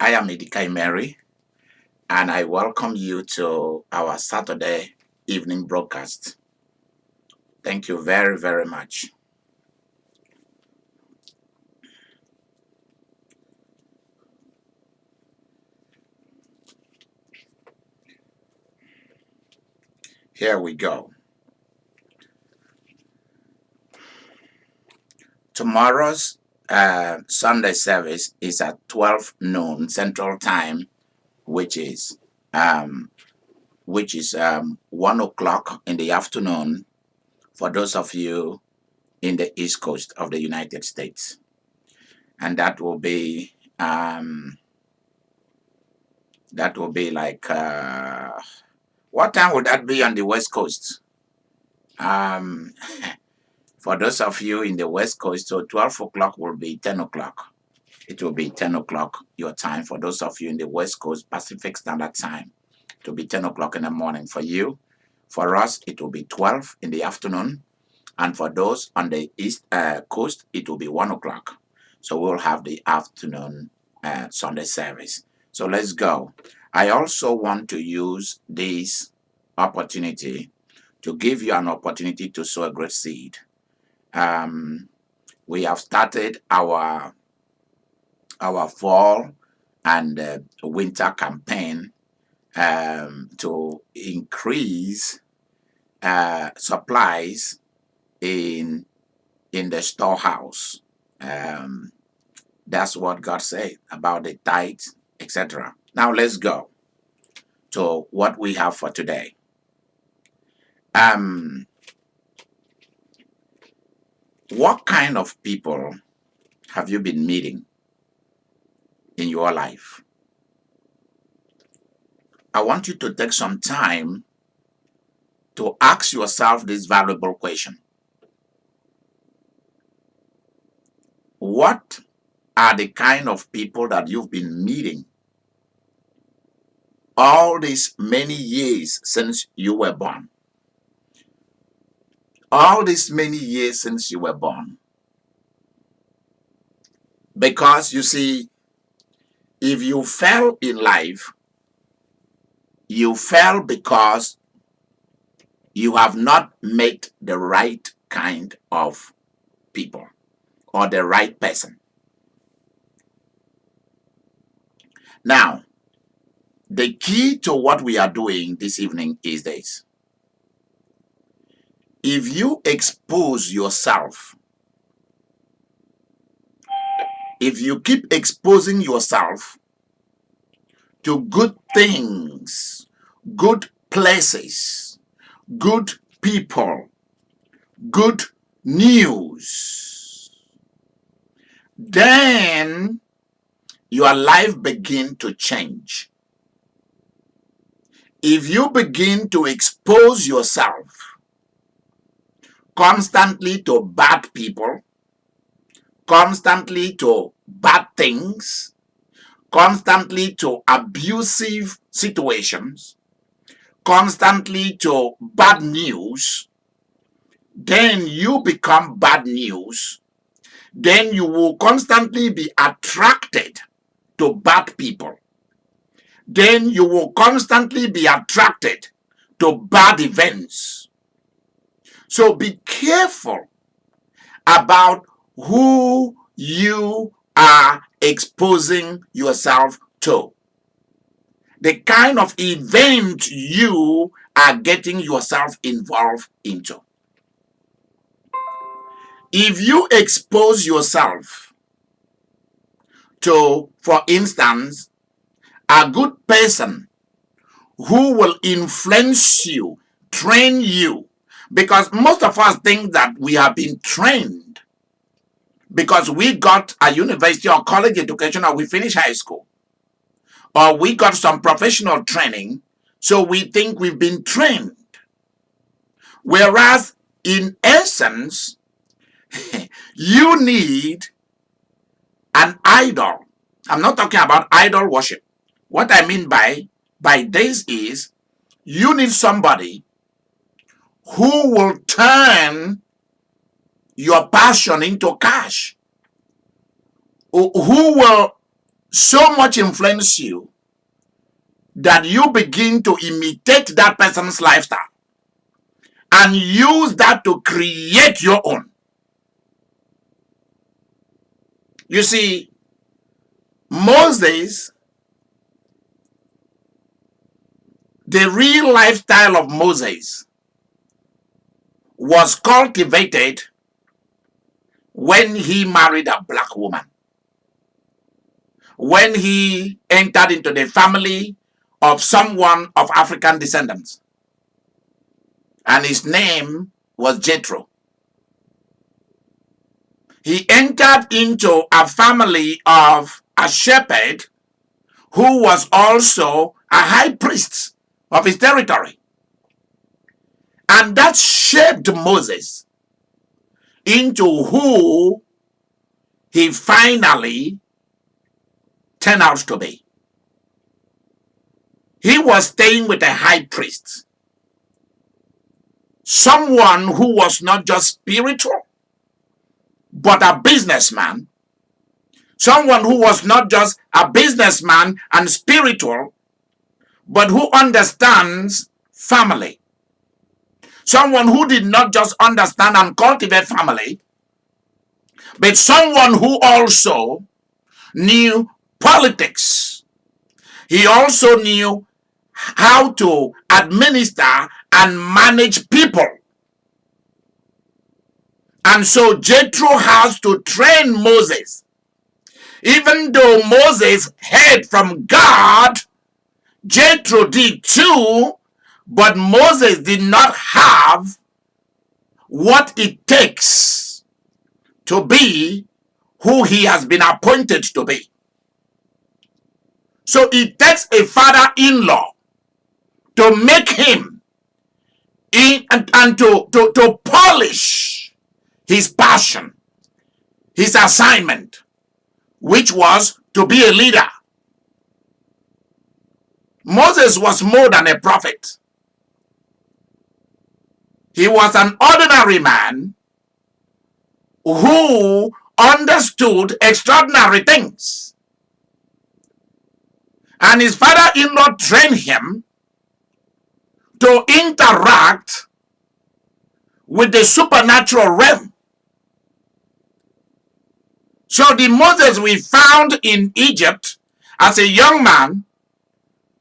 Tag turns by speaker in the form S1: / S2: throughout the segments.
S1: I am Idika Imeri, and I welcome you to our Saturday evening broadcast. Thank you very, very much. Here we go. Tomorrow's Sunday service is at 12 noon Central Time, which is um, 1 o'clock in the afternoon for those of you in the East Coast of the United States, and that will be like what time would that be on the West Coast? Um, for those of you in the West Coast, so 12 o'clock will be 10 o'clock. It will be 10 o'clock your time. For those of you in the West Coast, Pacific Standard Time, it will be 10 o'clock in the morning for you. For us, it will be 12 in the afternoon. And for those on the East Coast, it will be 1 o'clock. So we'll have the afternoon Sunday service. So let's go. I also want to use this opportunity to give you an opportunity to sow a great seed. We have started our fall and winter campaign to increase supplies in the storehouse. That's what God said about the tithes, etc. Now let's go to what we have for today. What kind of people have you been meeting in your life? I want you to take some time to ask yourself this valuable question. What are the kind of people that you've been meeting all these many years since you were born? All these many years since you were born. Because you see, if you fell in life, you fell because you have not met the right kind of people or the right person. Now, the key to what we are doing this evening is this. If you expose yourself, if you keep exposing yourself to good things, good places, good people, good news, then your life begin to change. If you begin to expose yourself constantly to bad people, constantly to bad things, constantly to abusive situations, constantly to bad news, then you become bad news. Then you will constantly be attracted to bad people. Then you will constantly be attracted to bad events. So be careful about who you are exposing yourself to. The kind of event you are getting yourself involved into. If you expose yourself to, for instance, a good person who will influence you, train you, because most of us think that we have been trained because we got a university or college education or we finished high school or we got some professional training, so we think we've been trained. Whereas in essence, you need an idol. I'm not talking about idol worship. What I mean by this is you need somebody who will turn your passion into cash, who will so much influence you that you begin to imitate that person's lifestyle and use that to create your own. You see, Moses, the real lifestyle of Moses was cultivated when he married a black woman. When he entered into the family of someone of African descendants. And his name was Jethro. He entered into a family of a shepherd who was also a high priest of his territory. And that shaped Moses into who he finally turned out to be. He was staying with a high priest, someone who was not just spiritual, but a businessman, someone who was not just a businessman and spiritual, but who understands family, someone who did not just understand and cultivate family, but someone who also knew politics. He also knew how to administer and manage people. And so Jethro has to train Moses. Even though Moses heard from God, Jethro did too, but Moses did not have what it takes to be who he has been appointed to be. So it takes a father-in-law to make him and to polish his passion, his assignment, which was to be a leader. Moses was more than a prophet. He was an ordinary man who understood extraordinary things. And his father-in-law trained him to interact with the supernatural realm. So the Moses we found in Egypt as a young man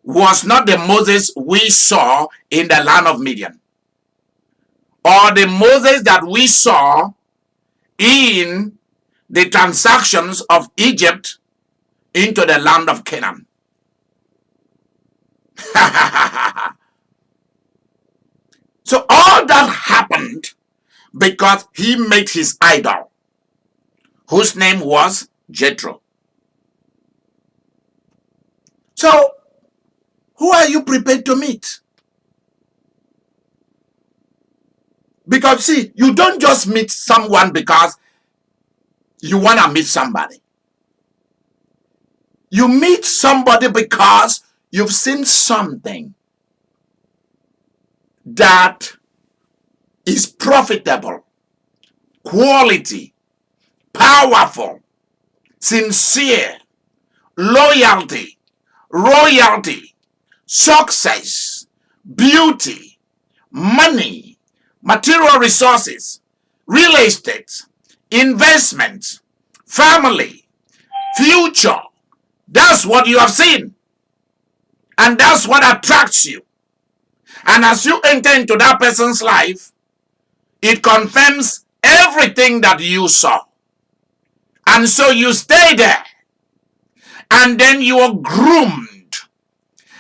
S1: was not the Moses we saw in the land of Midian, or the Moses that we saw in the transactions of Egypt into the land of Canaan. So all that happened because he made his idol, whose name was Jethro. So, who are you prepared to meet? Because see, you don't just meet someone because you want to meet somebody. You meet somebody because you've seen something that is profitable, quality, powerful, sincere, loyalty, royalty, success, beauty, money, material resources, real estate, investment, family, future. That's what you have seen. And that's what attracts you. And as you enter into that person's life, it confirms everything that you saw. And so you stay there. And then you are groomed.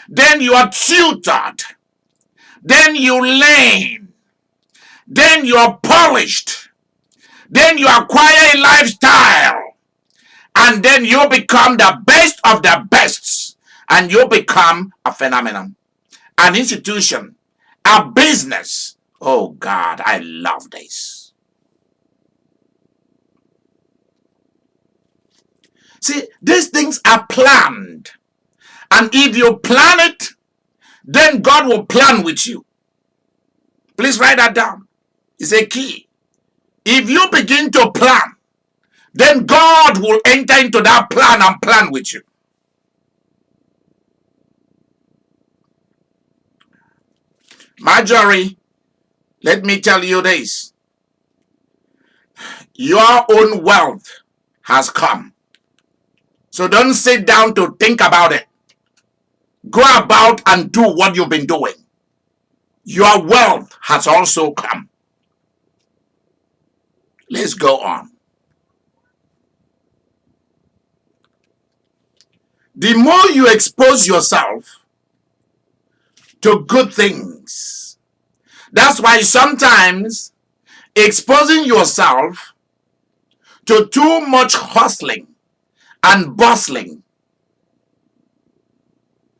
S1: Then you are tutored. Then you learn. Then you are polished. Then you acquire a lifestyle. And then you become the best of the best. And you become a phenomenon, an institution, a business. Oh God, I love this. See, these things are planned. And if you plan it, then God will plan with you. Please write that down. It's a key. If you begin to plan, then God will enter into that plan and plan with you. Marjorie, let me tell you this. Your own wealth has come. So don't sit down to think about it. Go about and do what you've been doing. Your wealth has also come. Let's go on. The more you expose yourself to good things, that's why sometimes exposing yourself to too much hustling and bustling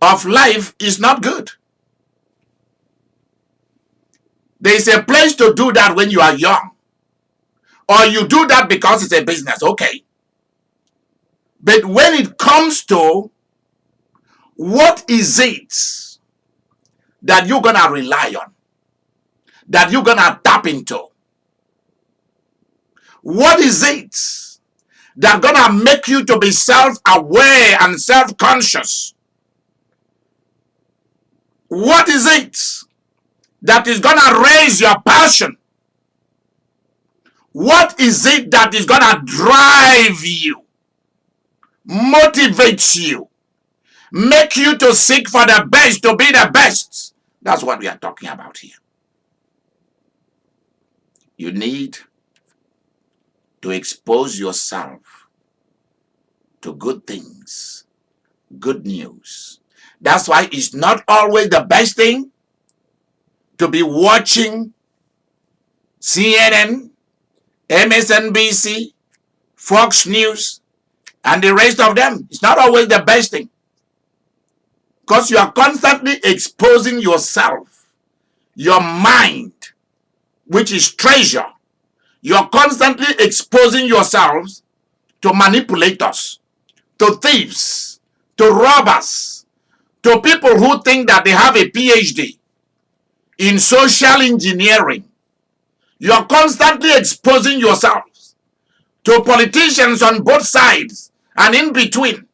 S1: of life is not good. There is a place to do that when you are young, or you do that because it's a business, okay. But when it comes to what is it that you're going to rely on, that you're going to tap into? What is it that's going to make you to be self-aware and self-conscious? What is it that is going to raise your passion? What is it that is going to drive you, motivate you, make you to seek for the best, to be the best? That's what we are talking about here. You need to expose yourself to good things, good news. That's why it's not always the best thing to be watching CNN, MSNBC, Fox News, and the rest of them. It's not always the best thing, because you are constantly exposing yourself, your mind, which is treasure. You are constantly exposing yourselves to manipulators, to thieves, to robbers, to people who think that they have a PhD in social engineering. You are constantly exposing yourselves to politicians on both sides and in between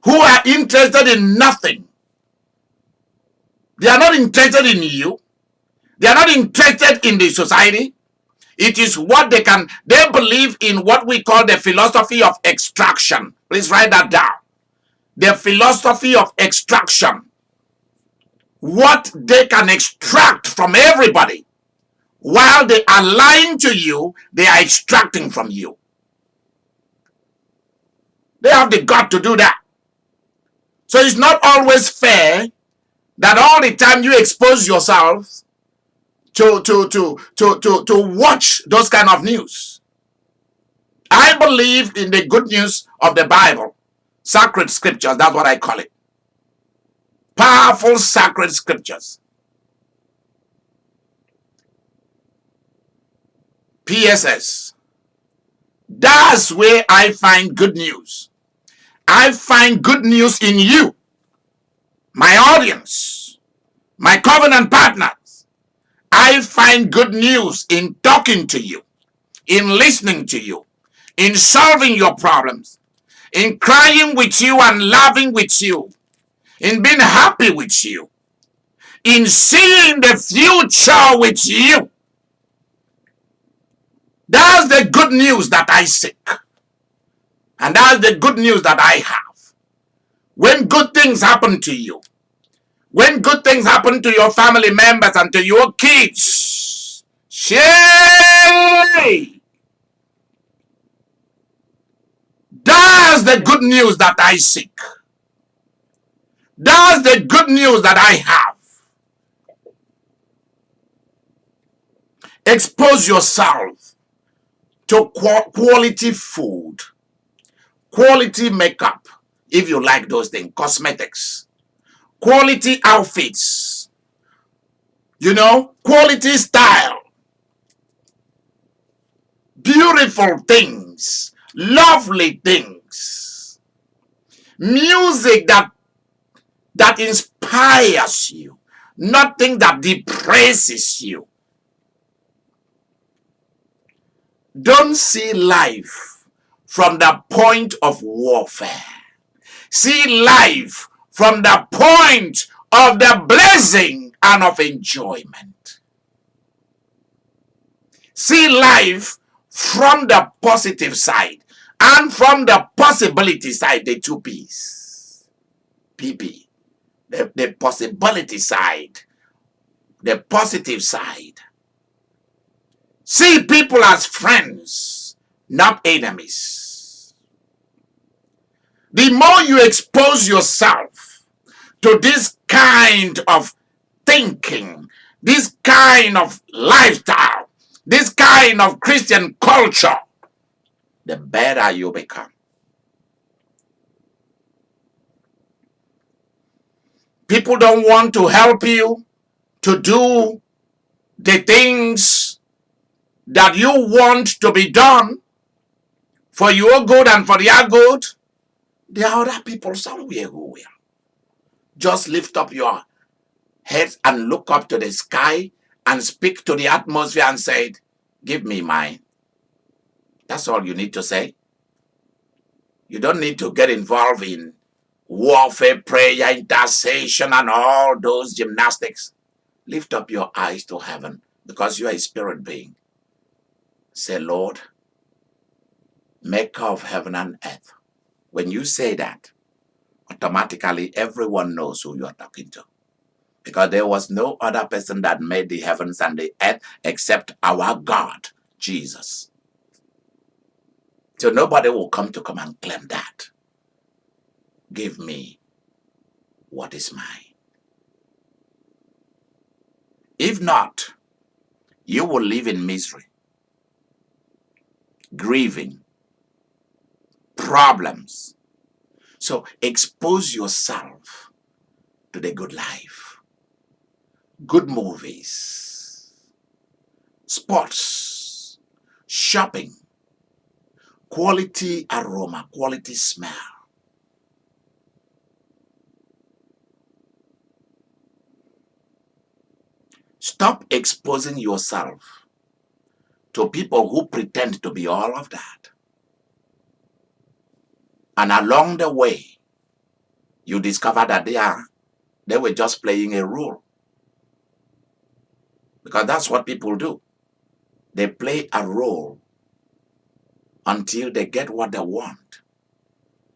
S1: who are interested in nothing. They are not interested in you. They are not interested in the society. It is what they believe in, what we call the philosophy of extraction. Please write that down. The philosophy of extraction. What they can extract from everybody. While they are lying to you, they are extracting from you. They have the gut to do that. So it's not always fair that all the time you expose yourself to watch those kind of news. I believe in the good news of the Bible. Sacred scriptures, that's what I call it. Powerful sacred scriptures. PSS. That's where I find good news. I find good news in you, my audience, my covenant partners. I find good news in talking to you, in listening to you, in solving your problems, in crying with you and laughing with you, in being happy with you, in seeing the future with you. That's the good news that I seek. And that's the good news that I have. When good things happen to you, when good things happen to your family members and to your kids, that's the good news that I seek. That's the good news that I have. Expose yourself to quality food, quality makeup, if you like those things, cosmetics, quality outfits, quality style, beautiful things, lovely things, music that inspires you, nothing that depresses you. Don't see life from the point of warfare. See life from the point of the blessing and of enjoyment. See life from the positive side and from the possibility side, the two P's. PP. The possibility side, the positive side. See people as friends, not enemies. The more you expose yourself to this kind of thinking, this kind of lifestyle, this kind of Christian culture, the better you become. People don't want to help you to do the things that you want to be done for your good and for their good. There are other people somewhere who will. Just lift up your head and look up to the sky and speak to the atmosphere and say, give me mine. That's all you need to say. You don't need to get involved in warfare, prayer, intercession, and all those gymnastics. Lift up your eyes to heaven because you are a spirit being. Say, Lord, maker of heaven and earth. When you say that, automatically everyone knows who you are talking to. Because there was no other person that made the heavens and the earth except our God, Jesus. So nobody will come and claim that. Give me what is mine. If not, you will live in misery, grieving, problems. So expose yourself to the good life, good movies, sports, shopping, quality aroma, quality smell. Stop exposing yourself to people who pretend to be all of that. And along the way, you discover that they were just playing a role. Because that's what people do. They play a role until they get what they want.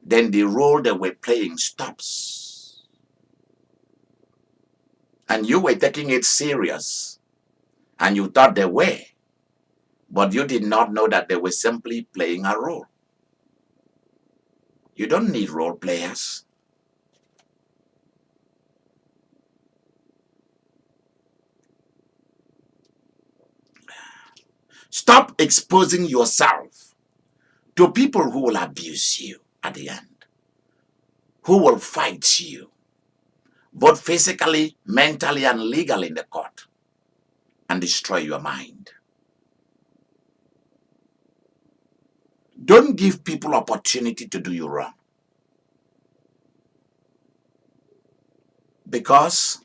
S1: Then the role they were playing stops. And you were taking it serious. And you thought they were. But you did not know that they were simply playing a role. You don't need role players. Stop exposing yourself to people who will abuse you at the end, who will fight you, both physically, mentally, and legally in the court, and destroy your mind. Don't give people opportunity to do you wrong. Because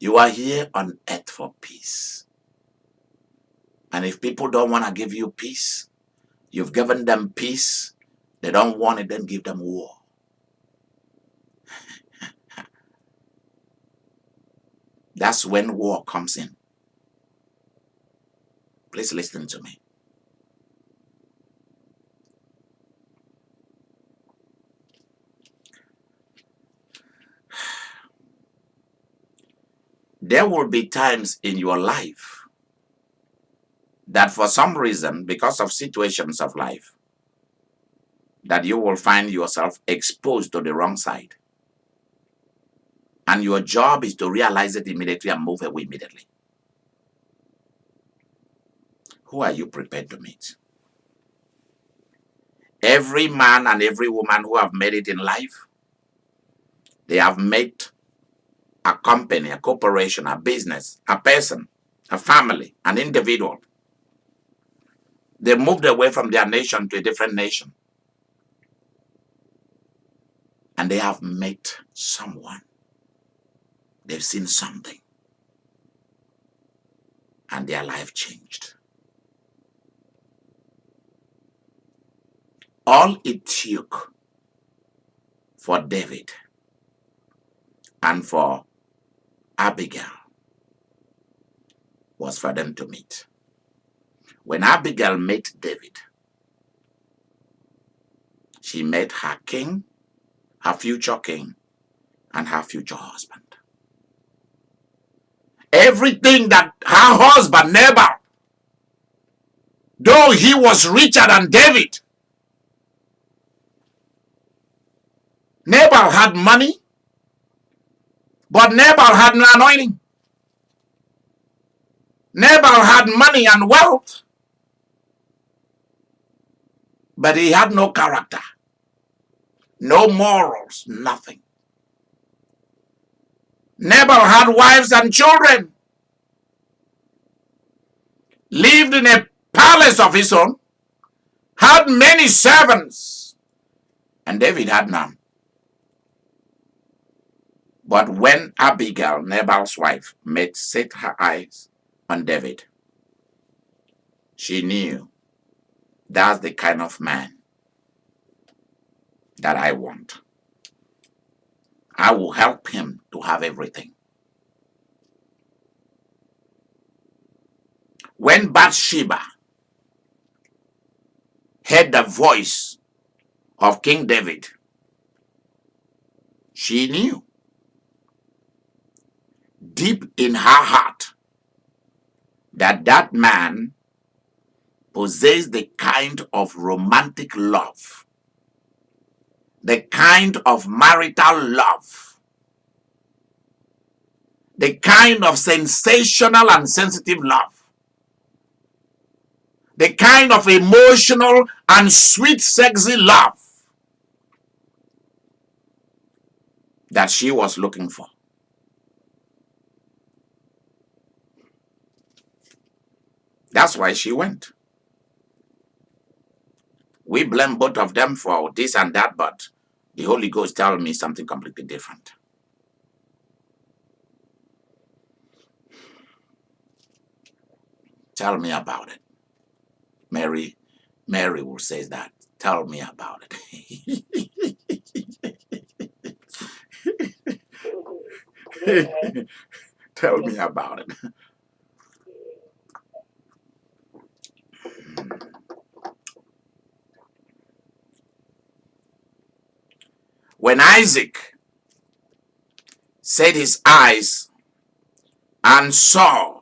S1: you are here on earth for peace. And if people don't want to give you peace, you've given them peace, they don't want it, then give them war. That's when war comes in. Please listen to me. There will be times in your life that for some reason, because of situations of life, that you will find yourself exposed to the wrong side. And your job is to realize it immediately and move away immediately. Who are you prepared to meet? Every man and every woman who have made it in life, they have made a company, a corporation, a business, a person, a family, an individual. They moved away from their nation to a different nation. And they have met someone. They've seen something. And their life changed. All it took for David and for Abigail was for them to meet. When Abigail met David, she met her king, her future king, and her future husband. Everything that her husband, Nabal, though he was richer than David, Nabal had money, but Nabal had no anointing. Nabal had money and wealth, but he had no character, no morals, nothing. Nabal had wives and children, lived in a palace of his own, had many servants, and David had none. But when Abigail, Nabal's wife, set her eyes on David, she knew that's the kind of man that I want. I will help him to have everything. When Bathsheba heard the voice of King David, she knew deep in her heart that that man possessed the kind of romantic love, the kind of marital love, the kind of sensational and sensitive love, the kind of emotional and sweet, sexy love that she was looking for. That's why she went. We blame both of them for this and that, but the Holy Ghost tells me something completely different. Tell me about it. Mary will say that. Tell me about it. Tell me about it. When Isaac set his eyes and saw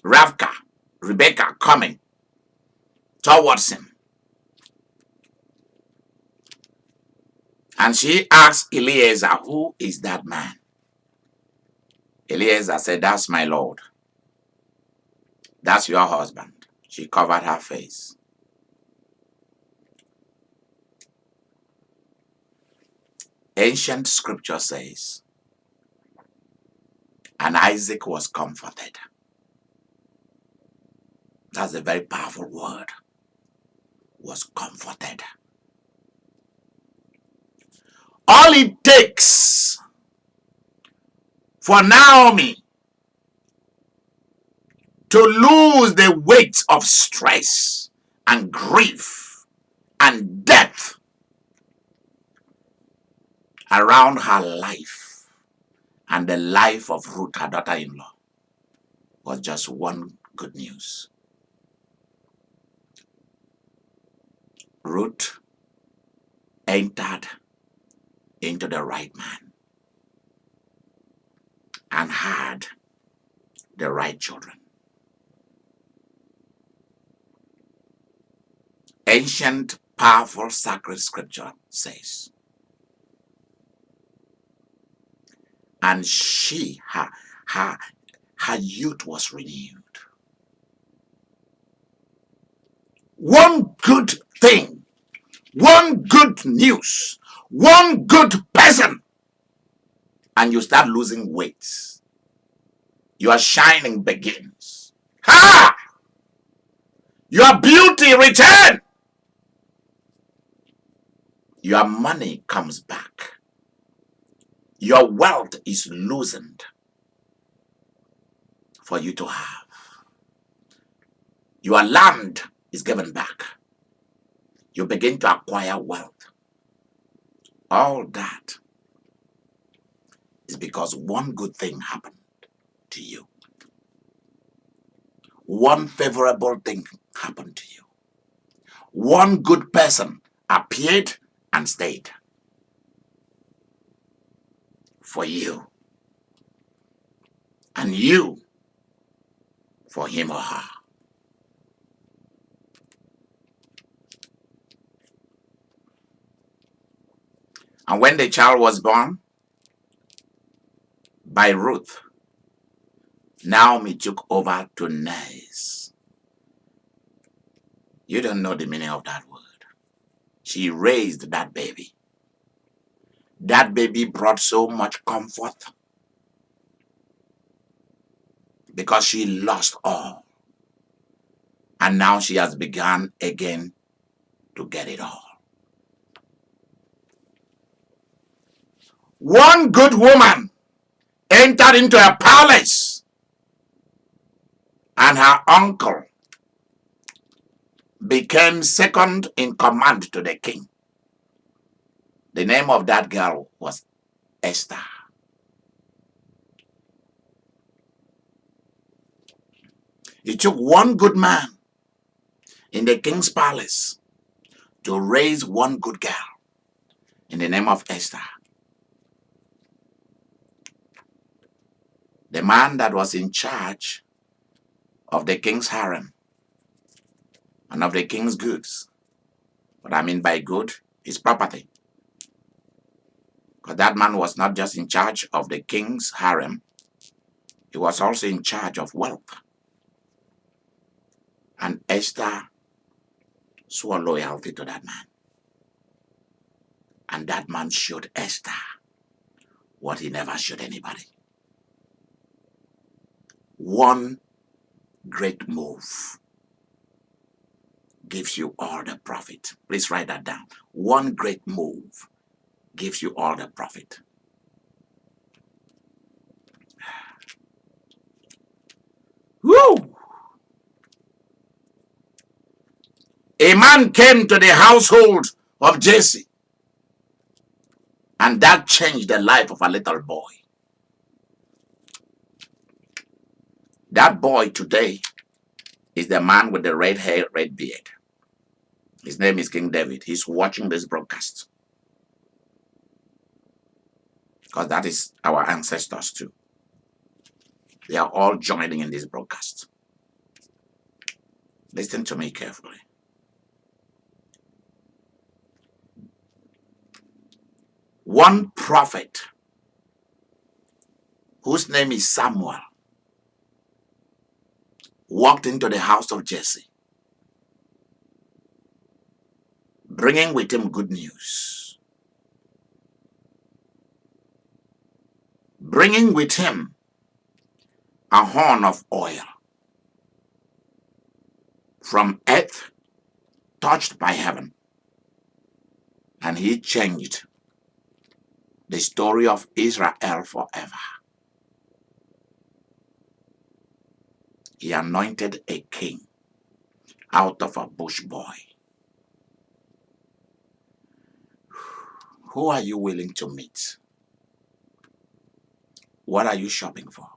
S1: Rebecca coming towards him, and she asked Eliezer, "Who is that man?" Eliezer said, "That's my Lord. That's your husband." She covered her face. Ancient scripture says, and Isaac was comforted. That's a very powerful word. Was comforted. All it takes for Naomi to lose the weight of stress and grief and death around her life and the life of Ruth, her daughter-in-law, was just one good news. Ruth entered into the right man and had the right children. Ancient, powerful, sacred scripture says, and her youth was renewed. One good thing, one good news, one good person, and you start losing weight. Your shining begins. Ha! Your beauty returns. Your money comes back. Your wealth is loosened for you to have. Your land is given back. You begin to acquire wealth. All that is because one good thing happened to you. One favorable thing happened to you. One good person appeared and stayed for you. And you for him or her. And when the child was born by Ruth, Naomi took over to nurse. You don't know the meaning of that word. She raised that baby. That baby brought so much comfort because she lost all. And now she has begun again to get it all. One good woman entered into a palace, and her uncle became second in command to the king. The name of that girl was Esther. It took one good man in the king's palace to raise one good girl in the name of Esther. The man that was in charge of the king's harem and of the king's goods. What I mean by good, his property. Because that man was not just in charge of the king's harem, he was also in charge of wealth. And Esther swore loyalty to that man. And that man showed Esther what he never showed anybody. One great move gives you all the profit. Please write that down. One great move gives you all the profit. Woo! A man came to the household of Jesse, and that changed the life of a little boy. That boy today is the man with the red hair, red beard. His name is King David. He's watching this broadcast. Because that is our ancestors too. They are all joining in this broadcast. Listen to me carefully. One prophet whose name is Samuel walked into the house of Jesse, bringing with him good news, bringing with him a horn of oil from earth touched by heaven. And he changed the story of Israel forever. He anointed a king out of a bush boy. Who are you willing to meet? What are you shopping for?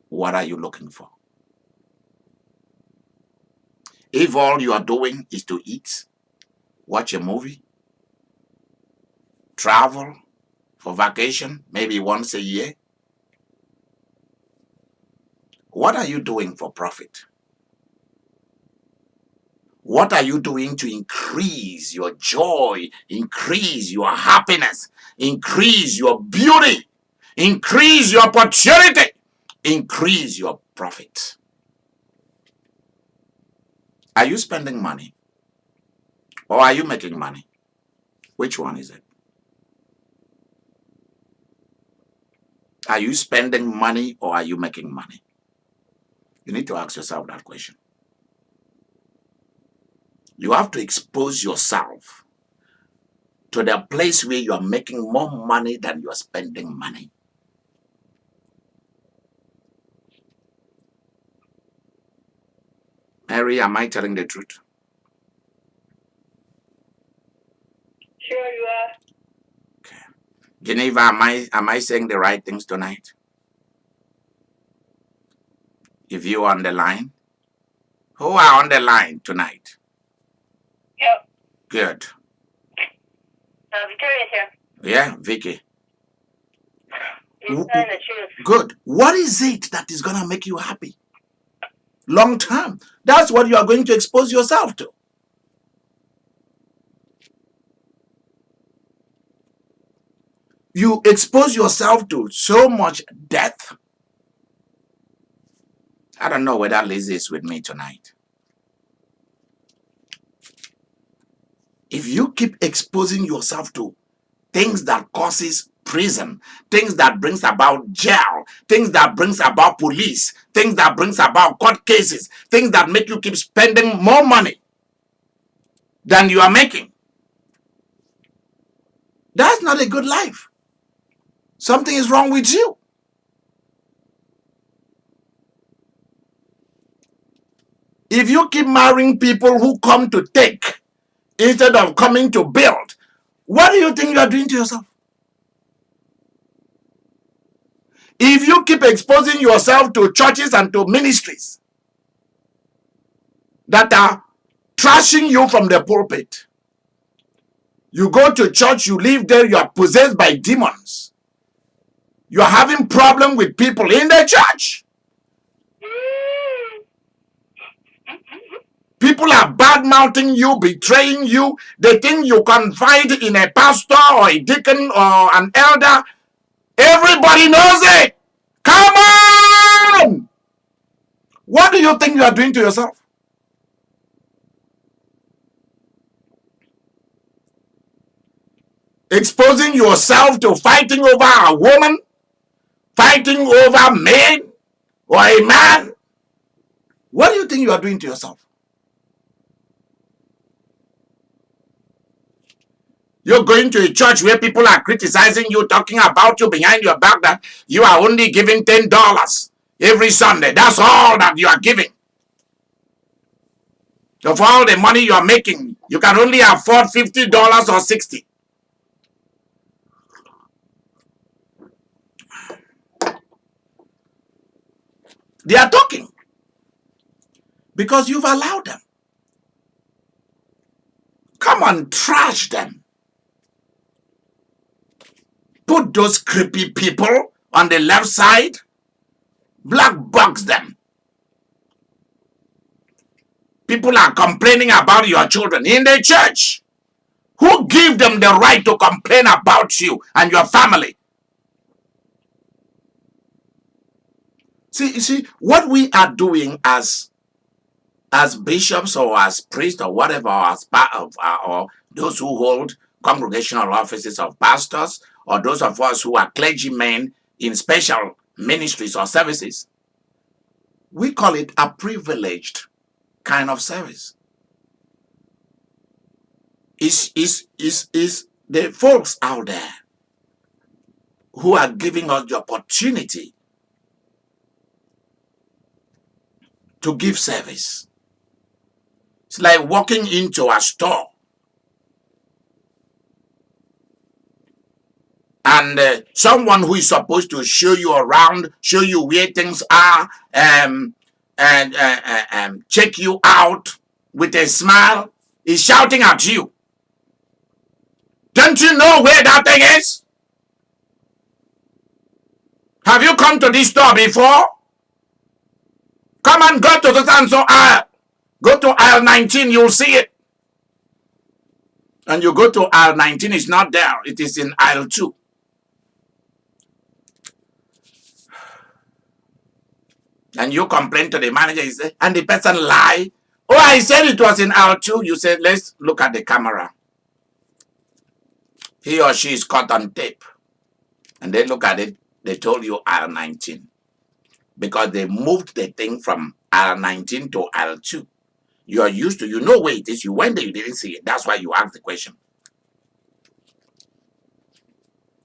S1: What are you looking for? If all you are doing is to eat, watch a movie, travel for vacation, maybe once a year, what are you doing for profit? What are you doing to increase your joy, increase your happiness, increase your beauty, increase your opportunity, increase your profit? Are you spending money or are you making money? Which one is it? Are you spending money or are you making money? You need to ask yourself that question. You have to expose yourself to the place where you are making more money than you are spending money. Mary, am I telling the truth?
S2: Sure you are.
S1: Okay. Geneva, am I saying the right things tonight? If you are on the line, who are on the line tonight?
S2: Yep.
S1: Good.
S2: Victoria's here.
S1: Yeah, Vicky.
S2: You're telling the truth.
S1: Good. What is it that is gonna make you happy? Long term. That's what you are going to expose yourself to. You expose yourself to so much death. I don't know whether Lizzie is with me tonight. If you keep exposing yourself to things that causes prison, things that brings about jail, things that brings about police, things that brings about court cases, things that make you keep spending more money than you are making, that's not a good life. Something is wrong with you. If you keep marrying people who come to take instead of coming to build, what do you think you are doing to yourself? If you keep exposing yourself to churches and to ministries that are trashing you from the pulpit, you go to church, you live there, you are possessed by demons. You are having problem with people in the church. People are bad-mouthing you, betraying you. They think you confide in a pastor or a deacon or an elder. Everybody knows it. Come on! What do you think you are doing to yourself? Exposing yourself to fighting over a woman, fighting over men or a man. What do you think you are doing to yourself? You're going to a church where people are criticizing you, talking about you behind your back, that you are only giving $10 every Sunday. That's all that you are giving. So for all the money you are making, you can only afford $50 or $60. They are talking because you've allowed them. Come on, trash them. Put those creepy people on the left side, black box them. People are complaining about your children in the church. Who give them the right to complain about you and your family? See, what we are doing as bishops or as priests or whatever, or as part of or those who hold congregational offices of pastors, or those of us who are clergymen in special ministries or services, we call it a privileged kind of service. Is the folks out there who are giving us the opportunity to give service. It's like walking into a store and someone who is supposed to show you around, show you where things are, and check you out with a smile, is shouting at you. Don't you know where that thing is? Have you come to this store before? Come and go to the so aisle. Go to aisle 19, you'll see it. And you go to aisle 19, it's not there. It is in aisle 2. And you complain to the manager, and the person lie. Oh, I said it was in aisle 2. You said, let's look at the camera. He or she is caught on tape. And they look at it, they told you aisle 19. Because they moved the thing from aisle 19 to aisle 2. You are used to, you know where it is. You went there, you didn't see it. That's why you asked the question.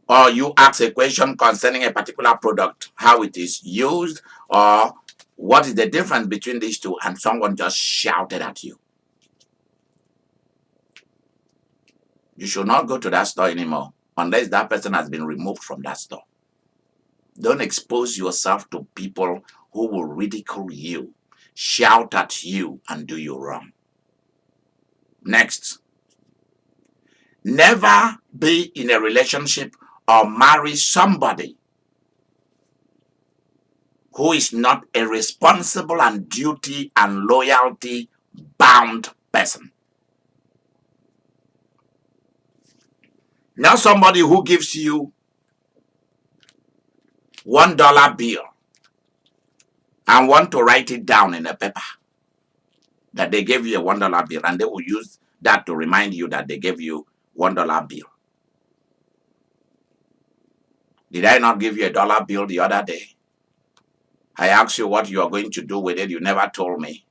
S1: Or you ask a question concerning a particular product, how it is used, or what is the difference between these two, and someone just shouted at you. You should not go to that store anymore. unless that person has been removed from that store. Don't expose yourself to people who will ridicule you, shout at you, and do you wrong. Next, never be in a relationship or marry somebody who is not a responsible and duty and loyalty bound person. Not somebody who gives you $1 bill and want to write it down in a paper that they gave you a $1 bill, and they will use that to remind you that they gave you $1 bill. Did I not give you $1 bill the other day? I asked you what you are going to do with it. You never told me.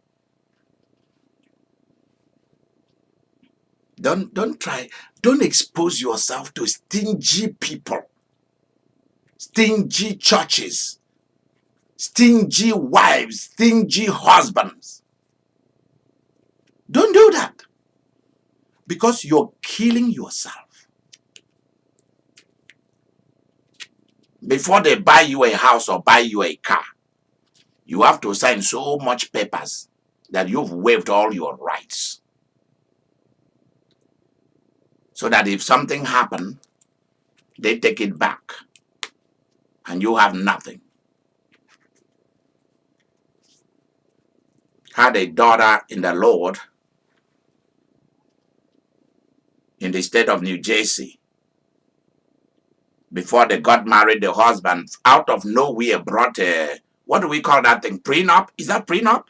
S1: Don't expose yourself to stingy people, stingy churches, stingy wives, stingy husbands. Don't do that, because you're killing yourself. Before they buy you a house or buy you a car, you have to sign so much papers that you've waived all your rights, so that if something happens, they take it back and you have nothing. Had a daughter in the Lord in the state of New Jersey. Before they got married, the husband out of nowhere brought a, what do we call that thing? Prenup? Is that prenup?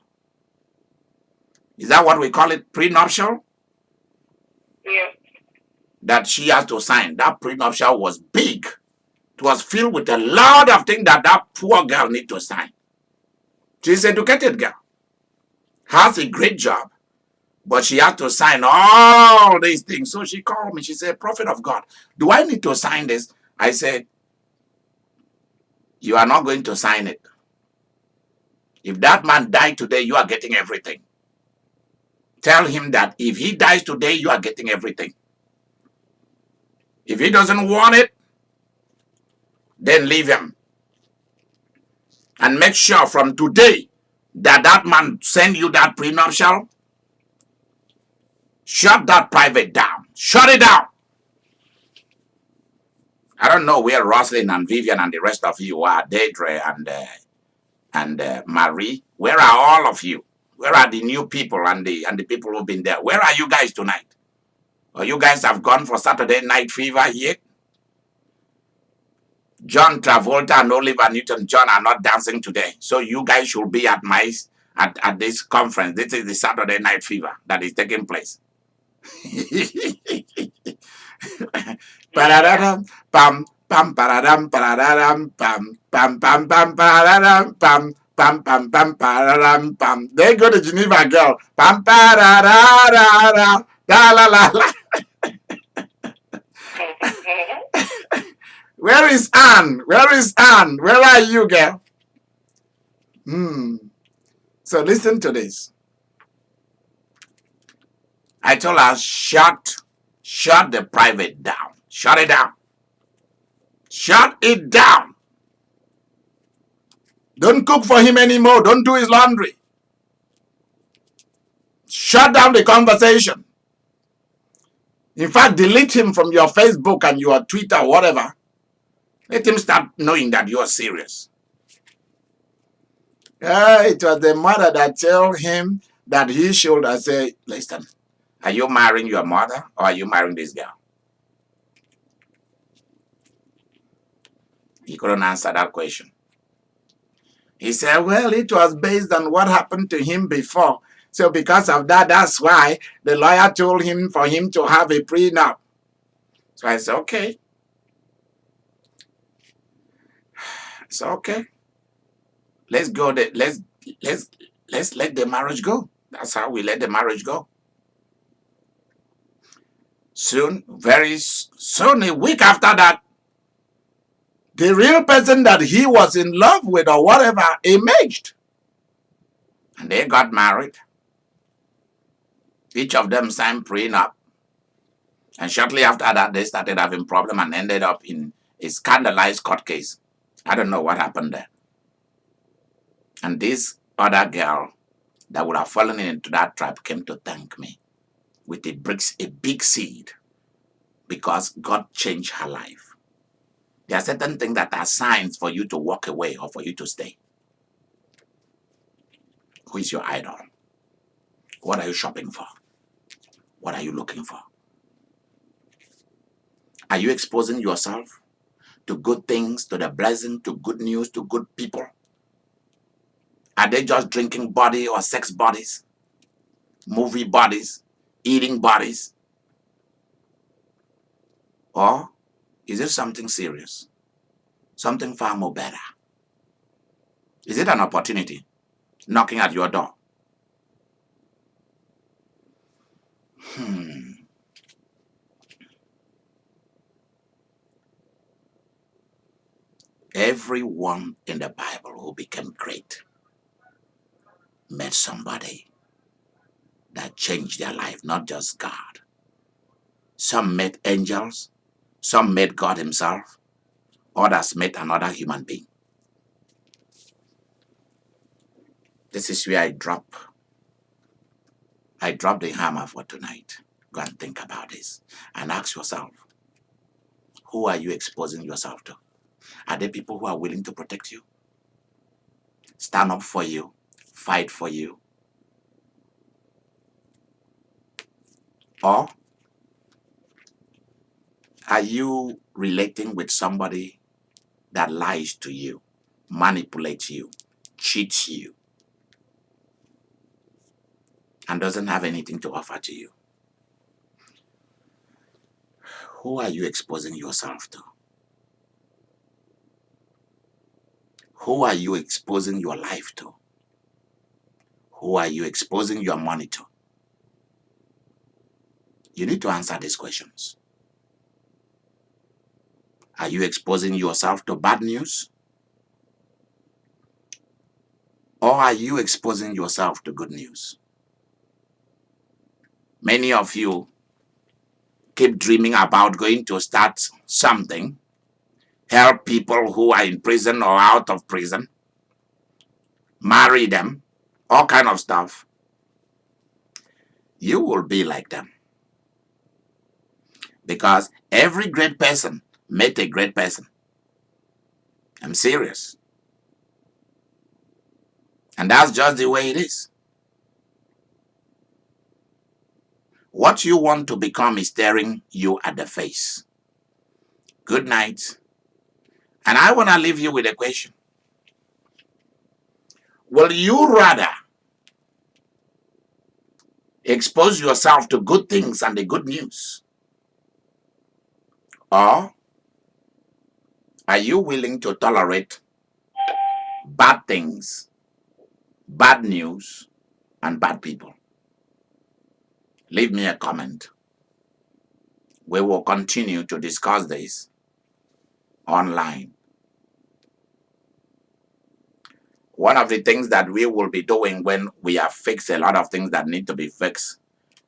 S1: Is that what we call it? Prenuptial?
S2: Yeah.
S1: That she has to sign. That prenuptial was big. It was filled with a lot of things that poor girl need to sign. She's an educated girl. Has a great job. But she had to sign all these things. So she called me. She said, "Prophet of God, do I need to sign this?" I said, "You are not going to sign it. If that man died today, you are getting everything. Tell him that if he dies today, you are getting everything. If he doesn't want it, then leave him. And make sure from today that man send you that prenuptial. Shut that private down. Shut it down." I don't know where Rosalind and Vivian and the rest of you are, Deidre and Marie. Where are all of you? Where are the new people and the people who've been there? Where are you guys tonight? Or you guys have gone for Saturday Night Fever yet? John Travolta and Oliver Newton-John are not dancing today. So you guys should be at at this conference. This is the Saturday Night Fever that is taking place. Pararam, pam, pam, pararam, pararam, pam, pam, pam, pam, pararam, pam, pam, pam, pam, pararam, pam. They go to Geneva, girl. Pam, pararara, la la la la. Where is Anne? Where is Anne? Where are you, girl? So listen to this. I told her, shut the private down. Shut it down. Shut it down. Don't cook for him anymore. Don't do his laundry. Shut down the conversation. In fact, delete him from your Facebook and your Twitter, whatever. Let him start knowing that you are serious. It was the mother that told him that he should. I say, listen, are you marrying your mother or are you marrying this girl? He couldn't answer that question. He said, well, it was based on what happened to him before. So because of that, that's why the lawyer told him for him to have a prenup. So I said, okay. It's okay. Let's go. Let's let the marriage go. That's how we let the marriage go. Soon, very soon, a week after that, the real person that he was in love with or whatever emerged. And they got married. Each of them signed prenup. And shortly after that, they started having problem and ended up in a scandalized court case. I don't know what happened there. And this other girl that would have fallen into that trap came to thank me with a big seed because God changed her life. There are certain things that are signs for you to walk away or for you to stay. Who is your idol? What are you shopping for? What are you looking for? Are you exposing yourself to good things, to the blessing, to good news, to good people? Are they just drinking body or sex bodies, movie bodies, eating bodies? Or is it something serious? Something far more better? Is it an opportunity knocking at your door? Everyone in the Bible who became great met somebody that changed their life, not just God. Some met angels, some met God himself, others met another human being. This is where I drop the hammer for tonight. Go and think about this and ask yourself, who are you exposing yourself to? Are there people who are willing to protect you, stand up for you, fight for you? Or are you relating with somebody that lies to you, manipulates you, cheats you, and doesn't have anything to offer to you? Who are you exposing yourself to? Who are you exposing your life to? Who are you exposing your money to? You need to answer these questions. Are you exposing yourself to bad news? Or are you exposing yourself to good news? Many of you keep dreaming about going to start something, help people who are in prison or out of prison, marry them, all kind of stuff. You will be like them. Because every great person met a great person. I'm serious. And that's just the way it is. What you want to become is staring you at the face. Good night. And I want to leave you with a question. Will you rather expose yourself to good things and the good news? Or are you willing to tolerate bad things, bad news, and bad people? Leave me a comment. We will continue to discuss this online. One of the things that we will be doing when we have fixed a lot of things that need to be fixed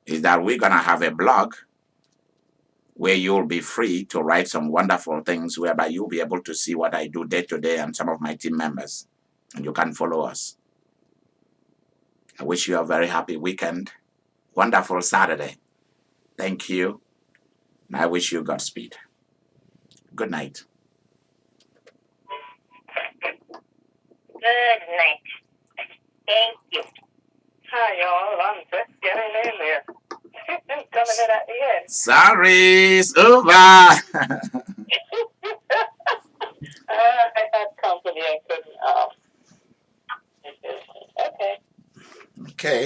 S1: is that we're going to have a blog where you'll be free to write some wonderful things whereby you'll be able to see what I do day to day and some of my team members. And you can follow us. I wish you a very happy weekend. Wonderful Saturday. Thank you. And I wish you Godspeed. Good night.
S2: Good night. Thank you. Hi, y'all. I'm just getting in there. Coming in at the end.
S1: Sorry, it's over.
S2: I had company. I couldn't. Okay.
S1: Okay.